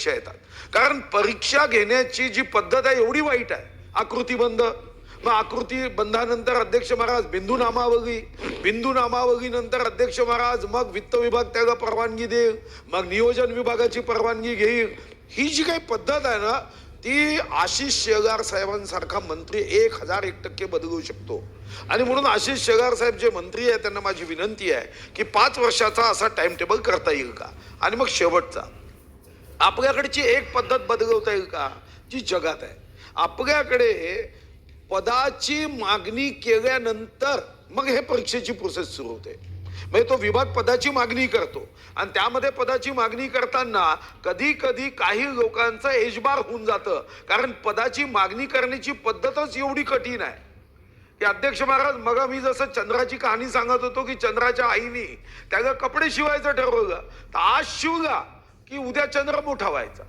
परीक्षा येतात। कारण परीक्षा घेण्याची जी पद्धत आहे एवढी वाईट आहे, आकृतीबंध। मग आकृती बंधानंतर अध्यक्ष महाराज बिंदू नामावली नंतर अध्यक्ष महाराज मग वित्त विभाग त्याला परवानगी देईल, मग नियोजन विभागाची परवानगी घेईल। ही जी काही पद्धत आहे ना, ती आशिष शेलार साहेबांसारखा मंत्री 1001% बदलू शकतो। आणि म्हणून आशिष शेलार साहेब जे मंत्री आहेत त्यांना माझी विनंती आहे की 5 वर्षाचा असा टाइम टेबल करता येईल का। आणि मग शेवटचा, आपल्याकडची एक पद्धत बदलवता येईल का जी जगात आहे। आपल्याकडे पदाची मागणी केल्यानंतर मग हे परीक्षेची प्रोसेस सुरू होते। म्हणजे तो विभाग पदाची मागणी करतो आणि त्यामध्ये पदाची मागणी करताना कधी कधी काही लोकांचं एजबार होऊन जातं, कारण पदाची मागणी करण्याची पद्धतच एवढी कठीण आहे की अध्यक्ष महाराज मग मी जसं चंद्राची कहाणी सांगत होतो की चंद्राच्या आईने त्याला कपडे शिवायचं ठरवलं, तर आज शिवला की उद्या चंद्र मोठा व्हायचा,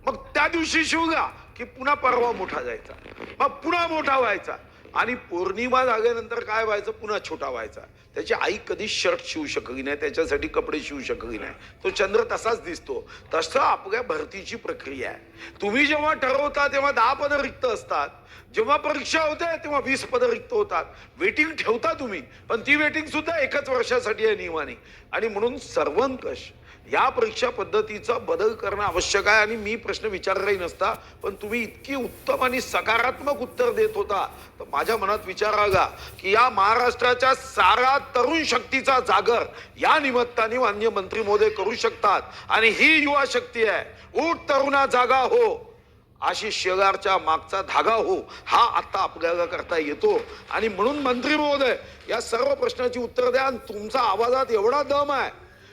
मग त्या दिवशी शिवला की पुन्हा परवा मोठा जायचा, मग पुन्हा मोठा व्हायचा आणि पौर्णिमा झाल्यानंतर काय व्हायचं, पुन्हा छोटा व्हायचा। त्याची आई कधीच शर्ट शिवू शकली नाही, त्याच्यासाठी कपडे शिवू शकली नाही, तो चंद्र तसाच दिसतो। तसं आपल्या भरतीची प्रक्रिया आहे। तुम्ही जेव्हा ठरवता तेव्हा 10 पदं रिक्त असतात, जेव्हा परीक्षा होते तेव्हा 20 पदं रिक्त होतात। वेटिंग ठेवता तुम्ही, पण ती वेटिंग सुद्धा 1 वर्षासाठी आहे नियमाने। आणि म्हणून सर्वंकष या परीक्षा पद्धतीचा बदल करणं आवश्यक आहे। आणि मी प्रश्न विचारलाही नसता, पण तुम्ही इतकी उत्तम आणि सकारात्मक उत्तर देत होता, तर माझ्या मनात विचार आला की या महाराष्ट्राच्या सारा तरुण शक्तीचा जागर या निमित्ताने माननीय मंत्री महोदय करू शकतात। आणि ही युवा शक्ती आहे, उठ तरुणा जागा हो, आशिष शेलारच्या मागचा धागा हो, हा आता आपल्याला करता येतो। आणि म्हणून मंत्री महोदय या सर्व प्रश्नाची उत्तर द्या। आणि तुमचा आवाजात एवढा दम आहे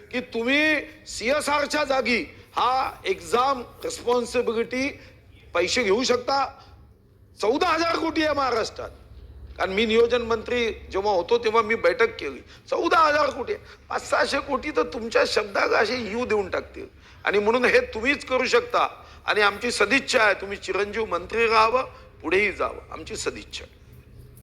की तुम्ही CSRच्या जागी हा एक्झाम रिस्पॉन्सिबिलिटी पैसे घेऊ शकता। 14,000 कोटी आहे महाराष्ट्रात, कारण मी नियोजन मंत्री जेव्हा होतो तेव्हा मी बैठक केली, 14,000 कोटी, 500-600 कोटी तर तुमच्या शब्दाला असे येऊ देऊन टाकतील। आणि म्हणून हे तुम्हीच करू शकता। आणि आमची सदिच्छा आहे, तुम्ही चिरंजीव मंत्री राहावं, पुढेही जावं, आमची सदिच्छा।